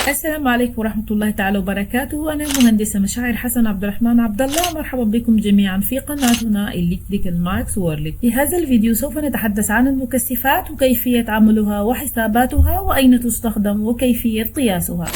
السلام عليكم ورحمة الله تعالى وبركاته. أنا المهندسة مشاعر حسن عبد الرحمن عبد الله. مرحبا بكم جميعا في قناتنا إلكتريكال ماكس وورلد. في هذا الفيديو سوف نتحدث عن المكثفات وكيفية عملها وحساباتها وأين تستخدم وكيفية قياسها.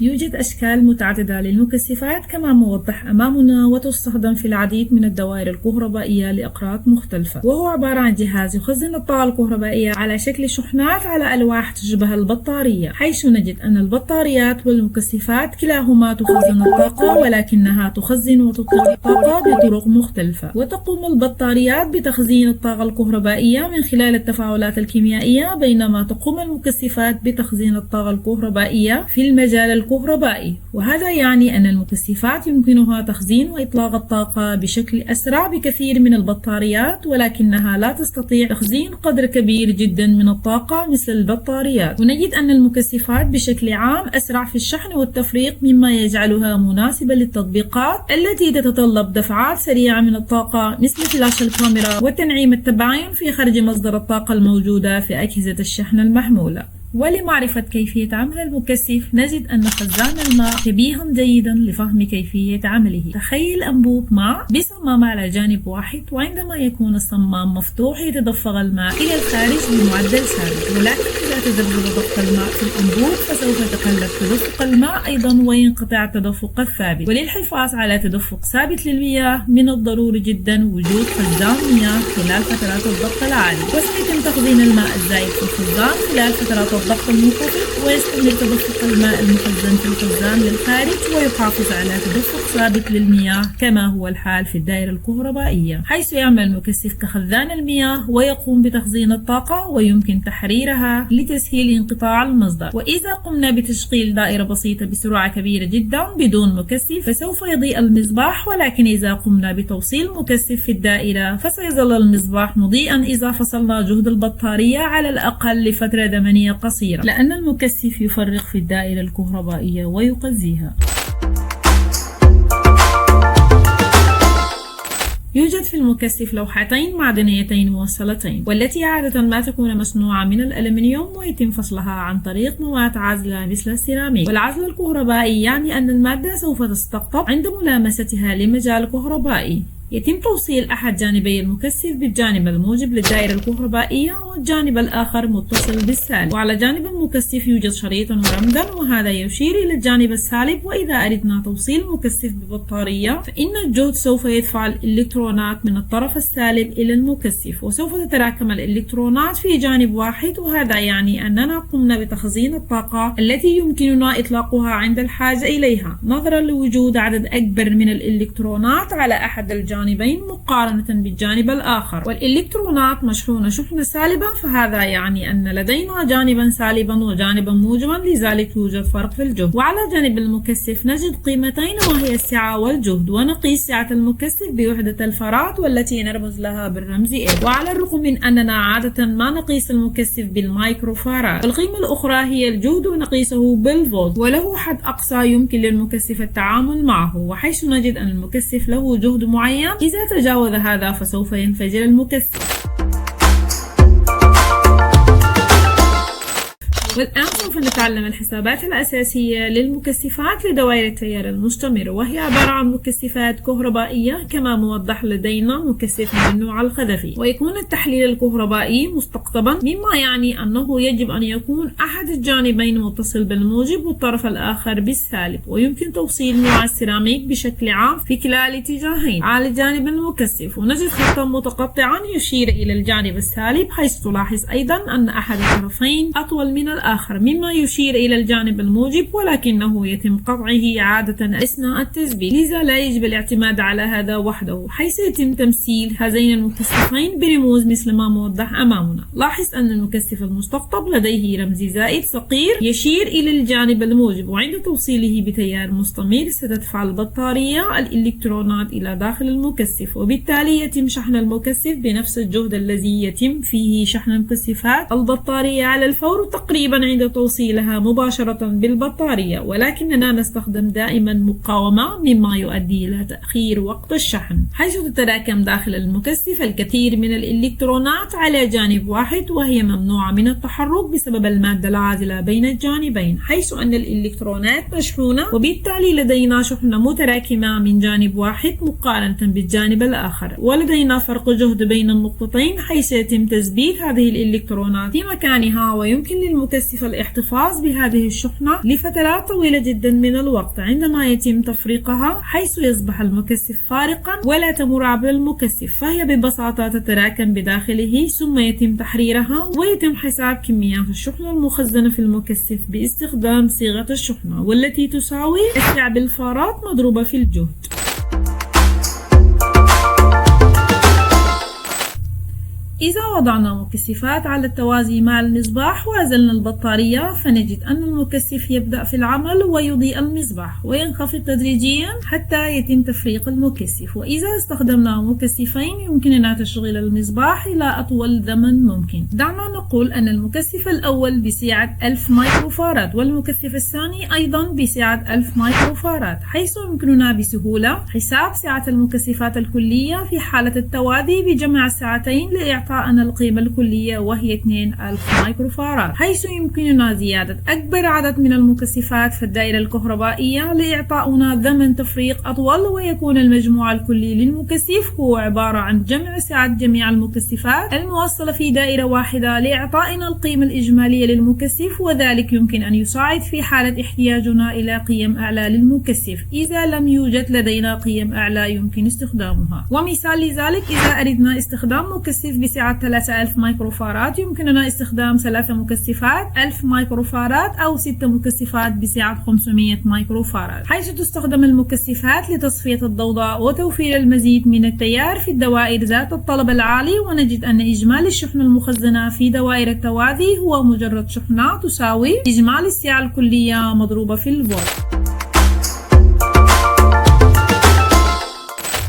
يوجد أشكال متعددة للمكثفات كما موضح أمامنا، وتستخدم في العديد من الدوائر الكهربائية لأغراض مختلفة، وهو عبارة عن جهاز يخزن الطاقة الكهربائية على شكل شحنات على ألواح تشبه البطارية، حيث نجد أن البطاريات والمكثفات كلاهما تخزن الطاقة، ولكنها تخزن وتطلق الطاقة بطرق مختلفة. وتقوم البطاريات بتخزين الطاقة الكهربائية من خلال التفاعلات الكيميائية، بينما تقوم المكثفات بتخزين الطاقة الكهربائية في المجال الكهربائي. وهذا يعني أن المكثفات يمكنها تخزين وإطلاق الطاقة بشكل أسرع بكثير من البطاريات، ولكنها لا تستطيع تخزين قدر كبير جدا من الطاقة مثل البطاريات. ونجد أن المكثفات بشكل عام أسرع في الشحن والتفريق، مما يجعلها مناسبة للتطبيقات التي تتطلب دفعات سريعة من الطاقة مثل فلاش الكاميرا وتنعيم التباين في خرج مصدر الطاقة الموجودة في أجهزة الشحن المحمولة. ولمعرفة كيفية عمل المكثف نجد أن خزان الماء شبيها جيدا لفهم كيفية عمله. تخيل أنبوب ماء بصمام على جانب واحد، وعندما يكون الصمام مفتوح يتدفق الماء إلى الخارج بمعدل ثابت، ولكن إذا تذبذب ضغط الماء في الأنبوب فسوف يتقلب تدفق الماء أيضا وينقطع التدفق الثابت. وللحفاظ على تدفق ثابت للمياه من الضروري جدا وجود خزان مياه خلال فترات الضغط العالي، وسيتم تخزين الماء الزائد في الخزان خلال فترات الضغط المنخفض، ويستمر تدفق الماء المخزن في الخزان للخارج ويحافظ على تدفق ثابت للمياه كما هو الحال في الدائرة الكهربائية، حيث يعمل المكثف كخزان المياه ويقوم بتخزين الطاقة ويمكن تحريرها لتسهيل انقطاع المصدر. وإذا قمنا بتشغيل دائرة بسيطة بسرعة كبيرة جدا بدون مكثف فسوف يضيء المصباح، ولكن إذا قمنا بتوصيل مكثف في الدائرة فسيظل المصباح مضيئا إذا فصلنا جهد البطارية على الأقل لفترة زمنية قصيرة، لأن المكثف يفرغ في الدائرة الكهربائية ويغذيها. يوجد في المكثف لوحتين معدنيتين موصلتين، والتي عادة ما تكون مصنوعة من الألمنيوم ويتم فصلها عن طريق مواد عازلة مثل السيراميك. والعزل الكهربائي يعني أن المادة سوف تستقطب عند ملامستها لمجال كهربائي. يتم توصيل أحد جانبي المكثف بالجانب الموجب للدائرة الكهربائية والجانب الآخر متصل بالسالب، وعلى جانب المكثف يوجد شريط ورمدا وهذا يشير إلى الجانب السالب. وإذا أردنا توصيل مكثف ببطارية فإن الجهد سوف يدفع الإلكترونات من الطرف السالب إلى المكثف، وسوف تتراكم الإلكترونات في جانب واحد، وهذا يعني أننا قمنا بتخزين الطاقة التي يمكننا إطلاقها عند الحاجة إليها، نظرا لوجود عدد أكبر من الإلكترونات على أحد الجانبين مقارنة بالجانب الآخر. والإلكترونات مشحونة شحنة سالبة، فهذا يعني أن لدينا جانبا سالبا وجانبا موجبا، لذلك يوجد فرق في الجهد. وعلى جانب المكثف نجد قيمتين وهي السعة والجهد، ونقيس سعة المكثف بوحدة الفاراد والتي نرمز لها بالرمز F. وعلى الرغم من أننا عادة ما نقيس المكثف بالمايكرو فاراد، القيمة الأخرى هي الجهد ونقيسه بالفولت، وله حد أقصى يمكن للمكثف التعامل معه، وحيث نجد أن المكثف له جهد معين إذا تجاوز هذا فسوف ينفجر المكثف. والآن سوف نتعلم الحسابات الأساسية للمكثفات لدوائر التيار المستمر، وهي عبارة عن مكثفات كهربائية كما موضح لدينا مكثف من النوع الخزفي، ويكون التحليل الكهربائي مستقطبا، مما يعني أنه يجب أن يكون أحد الجانبين متصل بالموجب والطرف الآخر بالسالب، ويمكن توصيل نوع السيراميك بشكل عام في كلا الاتجاهين على جانب المكثف. ونجد خطا متقطعا يشير إلى الجانب السالب، حيث تلاحظ أيضا أن أحد الطرفين أطول من الآخر مما يشير إلى الجانب الموجب، ولكنه يتم قطعه عادة أثناء التثبيت، لذا لا يجب الاعتماد على هذا وحده، حيث يتم تمثيل هذين المكثفين برموز مثل ما موضح أمامنا. لاحظ أن المكثف المستقطب لديه رمز زائد صغير يشير إلى الجانب الموجب، وعند توصيله بتيار مستمر ستدفع البطارية الإلكترونات إلى داخل المكثف، وبالتالي يتم شحن المكثف بنفس الجهد الذي يتم فيه شحن مكثفات البطارية على الفور تقريبا أيضا عند توصيلها مباشرة بالبطارية، ولكننا نستخدم دائما مقاومة مما يؤدي إلى تأخير وقت الشحن، حيث تتراكم داخل المكثف الكثير من الإلكترونات على جانب واحد، وهي ممنوعة من التحرك بسبب المادة العازلة بين الجانبين، حيث أن الإلكترونات مشحونة، وبالتالي لدينا شحنة متراكمة من جانب واحد مقارنة بالجانب الآخر، ولدينا فرق جهد بين النقطتين، حيث يتم تثبيت هذه الإلكترونات في مكانها، ويمكن للمكثف الاحتفاظ بهذه الشحنة لفترات طويلة جدا من الوقت عندما يتم تفريقها، حيث يصبح المكثف فارقا ولا تمر عبر المكثف، فهي ببساطة تتراكم بداخله ثم يتم تحريرها، ويتم حساب كميات الشحنة المخزنة في المكثف باستخدام صيغة الشحنة، والتي تساوي السعة بالفارات مضروبة في الجهد. إذا وضعنا مكثفات على التوازي مع المصباح وأزلنا البطارية، فنجد أن المكثف يبدأ في العمل ويضيء المصباح وينخفض تدريجيا حتى يتم تفريق المكثف. وإذا استخدمنا مكثفين يمكننا تشغيل المصباح إلى أطول زمن ممكن. دعنا نقول أن المكثف الأول بسعة 1000 مايكروفاراد والمكثف الثاني أيضا بسعة 1000 مايكروفاراد، حيث يمكننا بسهولة حساب سعة المكثفات الكلية في حالة التوازي بجمع الساعتين لإعطائنا القيمة الكلية، وهي 2000 مايكروفاراد، حيث يمكننا زيادة أكبر عدد من المكثفات في الدائرة الكهربائية لإعطاؤنا زمن تفريق أطول، ويكون المجموع الكلي للمكثف هو عبارة عن جمع سعة جميع المكثفات الموصلة في دائرة واحدة لإعطائنا القيمة الإجمالية للمكثف، وذلك يمكن أن يساعد في حالة احتياجنا إلى قيم أعلى للمكثف. إذا لم يوجد لدينا قيم أعلى يمكن استخدامها، ومثال لذلك إذا أردنا استخدام مكثف بسعة 3000 مايكروفاراد يمكننا استخدام 3 مكثفات 1000 مايكروفاراد أو 6 مكثفات بسعة 500 مايكروفاراد، حيث تستخدم المكثفات لتصفية الضوضاء وتوفير المزيد من التيار في الدوائر ذات الطلب العالي. ونجد أن إجمالي الشحنة المخزنة في دوائر التوازي هو مجرد شحنة تساوي إجمالي السعة الكلية مضروبة في الفولت.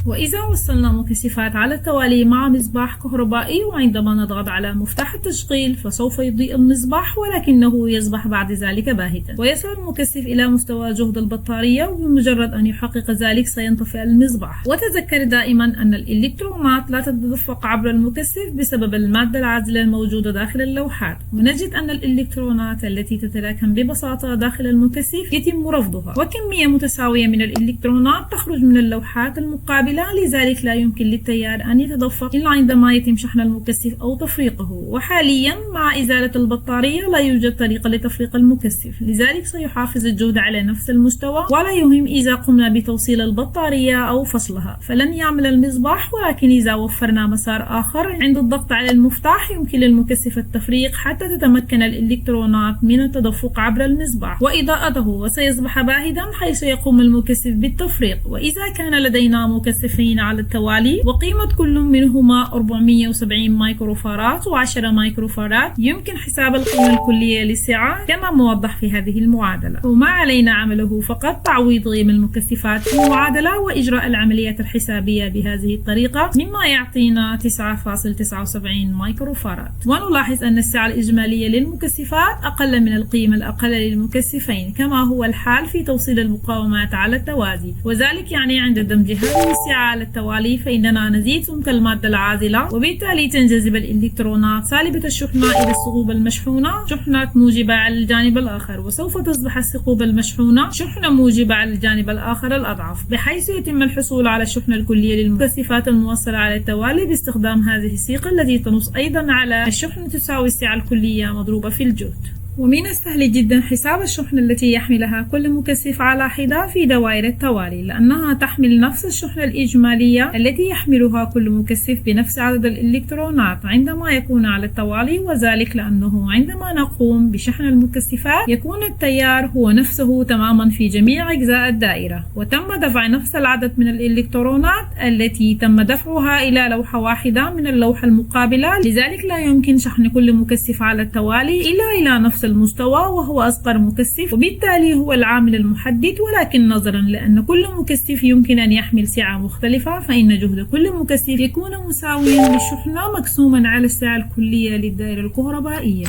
وإذا وصلنا مكثفات على التوالي مع مصباح كهربائي، وعندما نضغط على مفتاح التشغيل فسوف يضيء المصباح، ولكنه يصبح بعد ذلك باهتا، ويصل المكثف إلى مستوى جهد البطارية، وبمجرد أن يحقق ذلك سينطفئ المصباح. وتذكر دائما أن الإلكترونات لا تتدفق عبر المكثف بسبب المادة العازلة الموجودة داخل اللوحات، ونجد أن الإلكترونات التي تتراكم ببساطة داخل المكثف يتم رفضها، وكمية متساوية من الإلكترونات تخرج من اللوحات المقابلة، لذلك لا يمكن للتيار أن يتدفق إلا عندما يتم شحن المكثف أو تفريقه. وحاليا مع إزالة البطارية لا يوجد طريقة لتفريق المكثف، لذلك سيحافظ الجهد على نفس المستوى، ولا يهم إذا قمنا بتوصيل البطارية أو فصلها فلن يعمل المصباح. ولكن إذا وفرنا مسار آخر عند الضغط على المفتاح يمكن للمكثف التفريق حتى تتمكن الإلكترونات من التدفق عبر المصباح وإضاءته، وسيصبح باهتا حيث يقوم المكثف بالتفريق. وإذا كان لدينا مكثفين على التوالي وقيمة كل منهما 470 مايكروفاراد و10 مايكروفاراد، يمكن حساب القيمة الكلية للسعة كما موضح في هذه المعادلة، وما علينا عمله فقط تعويض قيم المكثفات في المعادلة وإجراء العمليات الحسابية بهذه الطريقة، مما يعطينا 9.79 مايكروفاراد. ونلاحظ أن السعة الإجمالية للمكثفات أقل من القيمة الأقل للمكثفين، كما هو الحال في توصيل المقاومات على التوازي، وذلك يعني عند دمج هذه السعة على التوالي فإننا نزيد سمك المادة العازلة، وبالتالي تنجذب الإلكترونات سالبة الشحنة إلى الثقوب المشحونة شحنة موجبة على الجانب الآخر، وسوف تصبح الثقوب المشحونة شحنة موجبة على الجانب الآخر الأضعف، بحيث يتم الحصول على الشحنة الكلية للمكثفات الموصلة على التوالي باستخدام هذه الصيغة التي تنص أيضا على الشحنة تساوي السعة الكلية مضروبة في الجهد. ومن السهل جدا حساب الشحنة التي يحملها كل مكثف على حدة في دوائر التوالي، لأنها تحمل نفس الشحنة الإجمالية التي يحملها كل مكثف بنفس عدد الإلكترونات عندما يكون على التوالي، وذلك لأنه عندما نقوم بشحن المكثفات يكون التيار هو نفسه تماما في جميع أجزاء الدائرة، وتم دفع نفس العدد من الإلكترونات التي تم دفعها إلى لوحة واحدة من اللوحة المقابلة، لذلك لا يمكن شحن كل مكثف على التوالي إلى نفس المستوى وهو أصغر مكثف، وبالتالي هو العامل المحدد. ولكن نظرا لأن كل مكثف يمكن أن يحمل سعة مختلفة، فإن جهد كل مكثف يكون مساويا للشحنة مقسوما على السعة الكلية للدائرة الكهربائية.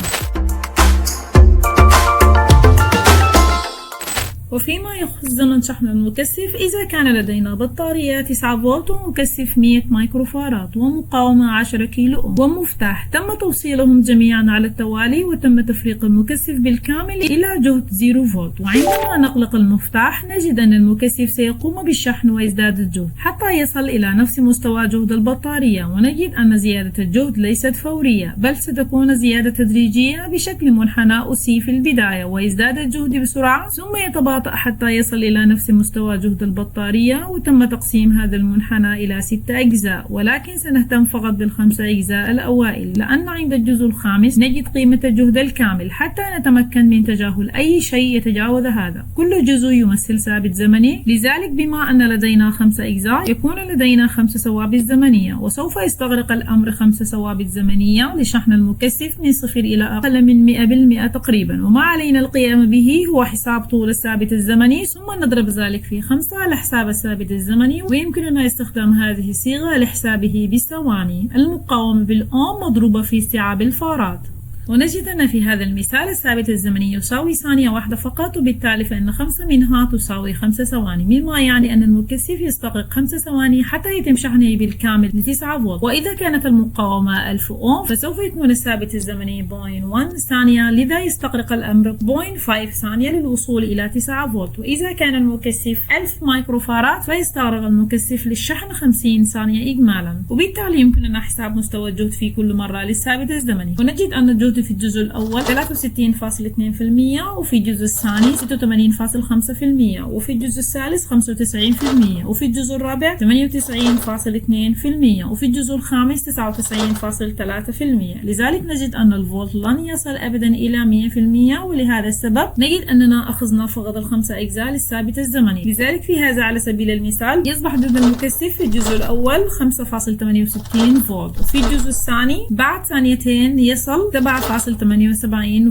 وفيما يخص زمن شحن المكثف، إذا كان لدينا بطارية 9 فولت ومكثف 100 مايكروفاراد ومقاومة 10 كيلو أوم ومفتاح تم توصيلهم جميعا على التوالي، وتم تفريغ المكثف بالكامل إلى جهد 0 فولت، وعندما نغلق المفتاح نجد أن المكثف سيقوم بالشحن ويزداد الجهد حتى يصل إلى نفس مستوى جهد البطارية، ونجد أن زيادة الجهد ليست فورية بل ستكون زيادة تدريجية بشكل منحنى أسي في البداية، ويزداد الجهد بسرعة ثم يتباطأ حتى يصل إلى نفس مستوى جهد البطارية. وتم تقسيم هذا المنحنى إلى 6 أجزاء، ولكن سنهتم فقط بال5 أجزاء الأوائل، لأن عند الجزء الخامس نجد قيمة الجهد الكامل حتى نتمكن من تجاهل أي شيء يتجاوز هذا. كل جزء يمثل ثابت زمني، لذلك بما أن لدينا 5 أجزاء يكون لدينا 5 ثوابت زمنية، وسوف يستغرق الأمر 5 ثوابت زمنية لشحن المكثف من 0 إلى أقل من 100% تقريبا. وما علينا القيام به هو حساب طول الثابت الزمني ثم نضرب ذلك في 5 لحساب الثابت الزمني، ويمكننا استخدام هذه الصيغة لحسابه بالثواني. المقاومة بالأوم مضروبة في استيعاب الفاراد، ونجد أن في هذا المثال الثابت الزمني يساوي ثانية واحدة فقط، وبالتالي فإن 5 منها تساوي 5 ثواني، مما يعني أن المكثف يستغرق 5 ثواني حتى يتم شحنه بالكامل ل 9 فولت. وإذا كانت المقاومة 1000 أوم فسوف يكون الثابت الزمني 0.1 ثانية، لذا يستغرق الأمر 0.5 ثانية للوصول إلى 9 فولت. وإذا كان المكثف 1000 مايكروفاراد فيستغرق المكثف للشحن 50 ثانية إجمالا، وبالتالي يمكننا حساب مستوى الجهد في كل مرة للثابت الزمني، ونجد أن الجهد في الجزء الأول 63.2%، وفي الجزء الثاني 86.5%، وفي الجزء الثالث 95%، وفي الجزء الرابع 98.2%، وفي الجزء الخامس 99.3%. لذلك نجد أن الفولت لن يصل أبدا إلى 100%، ولهذا السبب نجد أننا أخذنا فقط ال5 أجزاء للثابت الزمني. لذلك في هذا على سبيل المثال يصبح جهد المكثف في الجزء الأول 5.68 فولت، وفي الجزء الثاني بعد ثانيتين يصل 7.78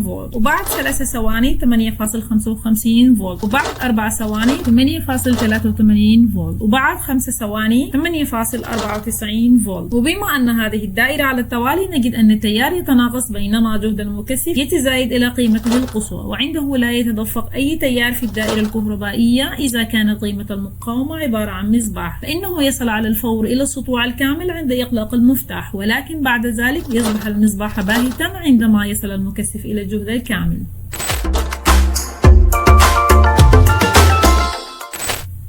فولت، وبعد 3 ثواني 8.55 فولت، وبعد 4 ثواني 8.83 فولت، وبعد 5 ثواني 8.94 فولت. وبما أن هذه الدائرة على التوالي نجد أن التيار يتناقص، بينما جهد المكثف يتزايد إلى قيمته القصوى، وعنده لا يتدفق أي تيار في الدائرة الكهربائية. إذا كانت قيمة المقاومة عبارة عن مصباح فإنه يصل على الفور إلى السطوع الكامل عند إغلاق المفتاح، ولكن بعد ذلك يصبح المصباح باهتا عندما يصل المكثف إلى الجهد الكامل.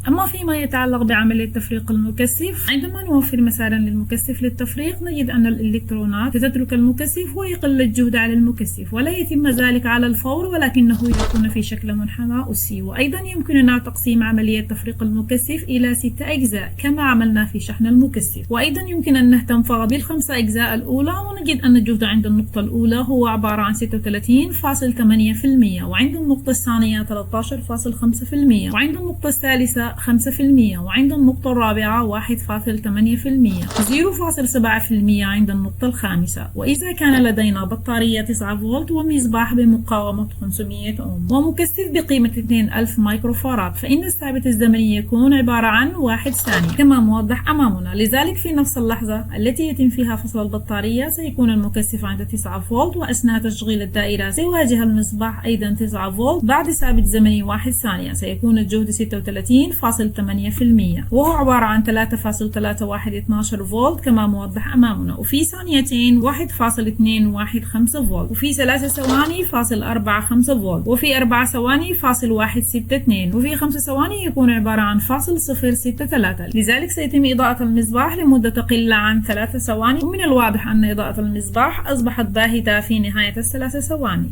أما فيما يتعلق بعملية تفريغ المكثف، عندما نوفر مسارا للمكثف للتفريغ نجد أن الإلكترونات تترك المكثف ويقل الجهد على المكثف، ولا يتم ذلك على الفور ولكنه يكون في شكل منحنى أسي. وأيضا يمكننا تقسيم عملية تفريغ المكثف إلى 6 أجزاء كما عملنا في شحن المكثف، وأيضا يمكن أن نهتم فقط بال5 أجزاء الأولى، ونجد أن الجهد عند النقطة الأولى هو عبارة عن 36.8%، وعند النقطة الثانية 13.5%، وعند النقطة الثالثة 5%، وعند النقطة الرابعة 1.8%، 0.7% عند النقطة الخامسة. وإذا كان لدينا بطارية 9 فولت ومصباح بمقاومة 500 أوم ومكثف بقيمة 2000 مايكروفاراد فإن الثابت الزمني يكون عبارة عن 1 ثانية كما موضح أمامنا. لذلك في نفس اللحظة التي يتم فيها فصل البطارية سيكون المكثف عند 9 فولت، وأثناء تشغيل الدائرة سيواجه المصباح أيضا 9 فولت. بعد ثابت زمني 1 ثانية سيكون الجهد 36.8%، وهو عبارة عن 3.3112 فولت كما موضح أمامنا، وفي ثانيتين 1.215 فولت، وفي 3 ثواني 0.45 فولت، وفي 4 ثواني 0.162، وفي 5 ثواني يكون عبارة عن 0.063. لذلك سيتم إضاءة المصباح لمدة تقل عن 3 ثواني، ومن الواضح أن إضاءة المصباح أصبحت باهتة في نهاية ال3 ثواني.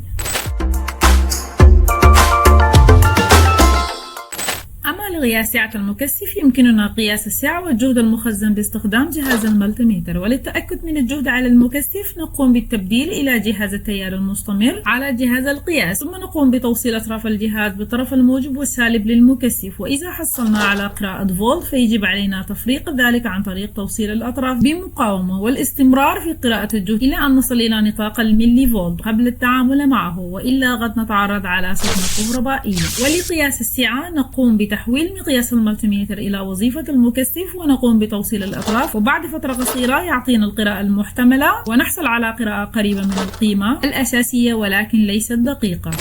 أما لقياس سعة المكثف يمكننا قياس السعة والجهد المخزن باستخدام جهاز الملتيمتر، وللتأكد من الجهد على المكثف نقوم بالتبديل إلى جهاز التيار المستمر على جهاز القياس، ثم نقوم بتوصيل أطراف الجهاز بطرف الموجب والسالب للمكثف. وإذا حصلنا على قراءة فولت فيجب علينا تفريق ذلك عن طريق توصيل الأطراف بمقاومة والاستمرار في قراءة الجهد إلى أن نصل إلى نطاق الملي فولت قبل التعامل معه، وإلا قد نتعرض على صدمة كهربائية. ولقياس السعة نقوم بتحويل مقياس الملتيمتر إلى وظيفة المكثف ونقوم بتوصيل الأطراف، وبعد فترة قصيرة يعطينا القراءة المحتملة ونحصل على قراءة قريبة من القيمة الأساسية ولكن ليست دقيقة.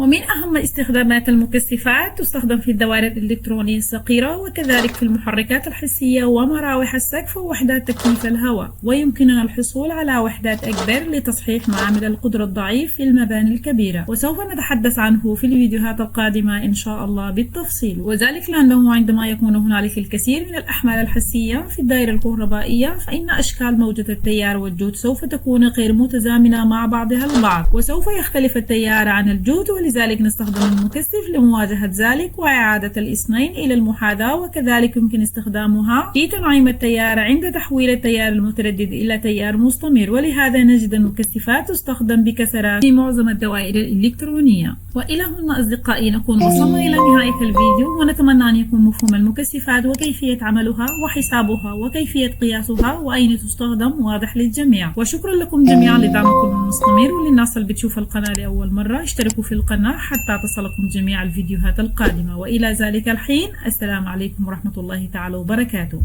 ومن أهم استخدامات المكثفات تستخدم في الدوائر الإلكترونية الصغيرة وكذلك في المحركات الحسية ومراوح السقف ووحدات تكييف الهواء، ويمكننا الحصول على وحدات أكبر لتصحيح معامل القدرة الضعيف في المباني الكبيرة، وسوف نتحدث عنه في الفيديوهات القادمة إن شاء الله بالتفصيل. وذلك لأنه عندما يكون هنالك الكثير من الأحمال الحسية في الدائرة الكهربائية فإن أشكال موجة التيار والجهد سوف تكون غير متزامنة مع بعضها البعض، وسوف يختلف التيار عن الجهد، ولذلك نستخدم المكثف لمواجهة ذلك وإعادة الاثنين إلى المحاذاة. وكذلك يمكن استخدامها في تنعيم التيار عند تحويل التيار المتردد إلى تيار مستمر، ولهذا نجد المكثفات تستخدم بكثرة في معظم الدوائر الإلكترونية. وإلى هنا أصدقائي نكون وصلنا إلى نهاية الفيديو، ونتمنى أن يكون مفهوم المكثفات وكيفية عملها وحسابها وكيفية قياسها وأين تستخدم واضح للجميع. وشكرا لكم جميعا لدعمكم المستمر، وللناس اللي بتشوف القناة لأول مرة اشتركوا في القناة حتى تصلكم جميع الفيديوهات القادمة. وإلى ذلك الحين السلام عليكم ورحمة الله تعالى وبركاته.